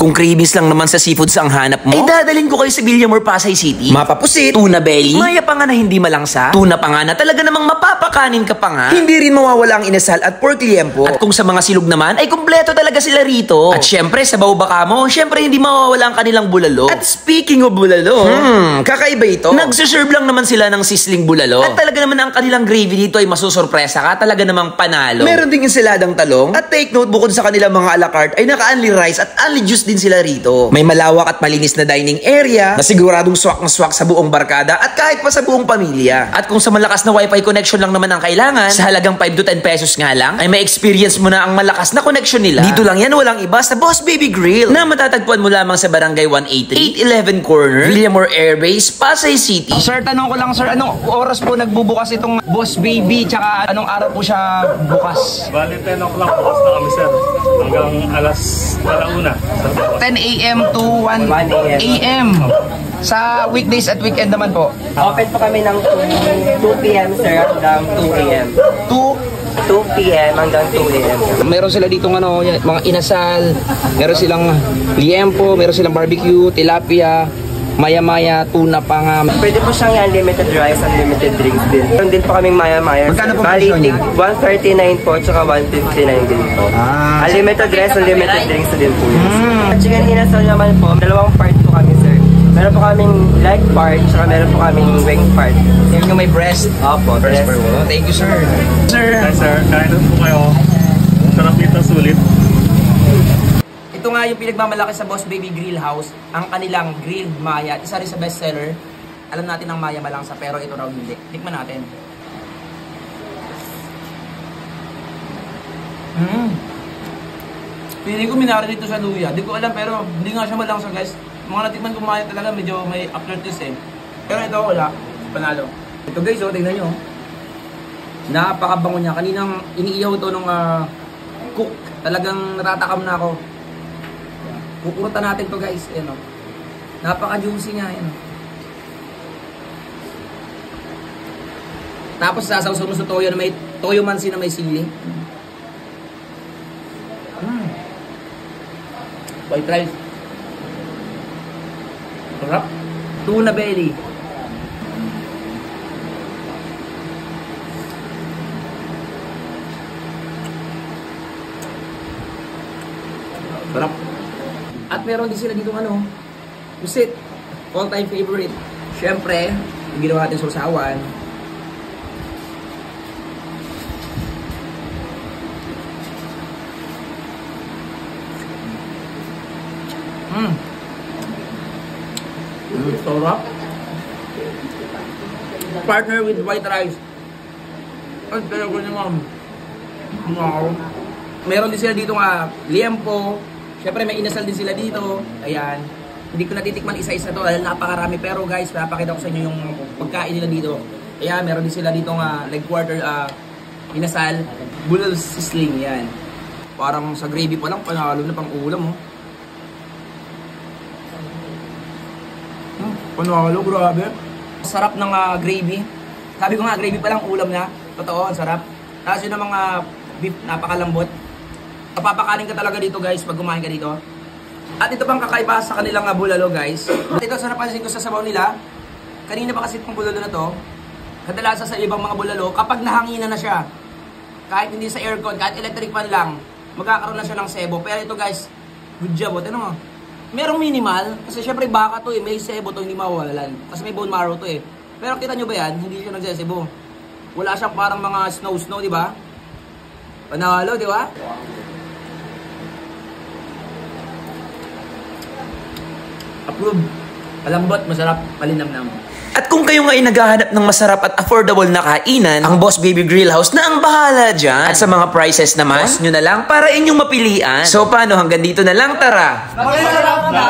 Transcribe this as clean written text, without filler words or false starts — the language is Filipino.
Kung cravings lang naman sa seafoods ang hanap mo, ay dadalhin ko kayo sa Villamor, Pasay City. Mapapusit, tuna belly, maya pa nga na hindi malangsa, tuna pa nga na talaga namang mapapakanin ka pa nga. Hindi rin mawawala ang inasal at pork liempo. At kung sa mga silog naman, ay kumpleto talaga sila rito. At syempre, sa baka mo, syempre hindi mawawala ang kanilang bulalo. At speaking of bulalo, kakaiba ito. Nagsuserve lang naman sila ng sisling bulalo. At talaga naman ang kanilang gravy dito ay masusurpresa ka, talaga namang panalo. Meron ding insaladang talong. At take note, bukod sa kanilang mga a la carte, ay naka-unli rice at unli juice din sila rito. May malawak at malinis na dining area na siguradong swak na swak sa buong barkada at kahit pa sa buong pamilya. At kung sa malakas na wifi connection lang naman ang kailangan, sa halagang 5 to 10 pesos nga lang, ay may experience mo na ang malakas na connection nila. Dito lang yan, walang iba, sa Boss Baby Grill na matatagpuan mo lamang sa Barangay 183, 811 Corner, Villamor Airbase, Pasay City. Sir, tanong ko lang sir, anong oras po nagbubukas itong Boss Baby, tsaka anong araw po siya bukas? Bali 10 o'clock bukas na kami sir, hanggang alas 10 a.m. to 1 a.m. Sa weekdays at weekend naman po? Open po kami ng 2 p.m. sir hanggang 2 a.m. 2 p.m. hanggang 2 a.m. Meron sila dito mga inasal, meron silang liempo, meron silang barbecue, tilapia, maya-maya, tuna pa nga. Pwede po siyang unlimited rice, unlimited drinks din. Meron din po kaming maya-maya. Magkano po Bali, presyo niya? 139 po, tsaka 159 din po. Unlimited rice, unlimited drinks na din po yun. At chicken inasal naman po, dalawang part po kami sir. Meron po kaming leg part, tsaka meron po kaming wing part. Yung may breast. Opo, Breast per wall. Thank you sir. Sir. Hi sir, kain na po kayo. Sarap dito, sulit. Ito nga yung pinagmamalaki sa Boss Baby Grill House, ang kanilang grilled maya. Isa rin sa bestseller. Alam natin ang maya malangsa, pero ito raw hindi. Tikman natin. Pili ko minarin dito sa luya. Di ko alam, pero hindi nga siya malangsa guys. Mga natikman ko maya talaga, medyo may aftertaste eh. Pero ito wala. Panalo. Ito guys, tingnan nyo. Napakabango niya. Kaninang iniihaw ito nung cook. Talagang natatakam na ako. Kukurutan natin to guys. Ayan o. Napaka-juicy niya. Ayan o. Tapos sasawsaw mo sa toyo na may toyo mansi na may sili. White rice. Sarap. Tuna belly. Sarap. At meron din sila dito pusit. All time favorite. Siyempre, yung ginawa natin sausawan. Sarap. Partner with white rice. Ang talaga ni ma'am. Wow. Meron din sila dito liempo. Siyempre may inasal din sila dito. Ayan. Hindi ko natitikman isa-isa to dahil napakarami. Pero guys, napakita ko sa inyo yung pagkain nila dito. Ayan, meron din sila dito leg quarter inasal. Bulal sisling. Yan. Parang sa gravy pa lang, panalo na pang ulam. Panalo, grabe. Sarap ng gravy. Sabi ko gravy pa lang ulam na. Totoo, ang sarap. Tapos yun ang mga beef, napakalambot. Papapakanin ka talaga dito guys pag kumain ka dito. At ito pang kakaiba sa kanilang bulalo guys. At ito sa napansin ko sa sabaw nila. Kanina pa kasi itong bulalo na to. Kadalasan sa ibang mga bulalo, kapag nahanginan na siya, kahit hindi sa aircon, kahit electric fan lang, magkakaroon na siya ng sebo. Pero ito guys, good job. Ano mo? Merong minimal, kasi syempre baka to may sebo to, hindi mawawalan. Kasi may bone marrow to eh. Pero kita nyo ba yan? Hindi siya nagsesebo. Wala siyang parang mga snow, di ba? Panalo, di ba? Approve. Malambot, masarap, malinamnam. At kung kayo nga ay naghahanap ng masarap at affordable na kainan, ang Boss Baby Grill House na ang bahala dyan. At sa mga prices naman, nyo na lang para inyong mapilian. So paano, hanggang dito na lang, tara! Masarap na!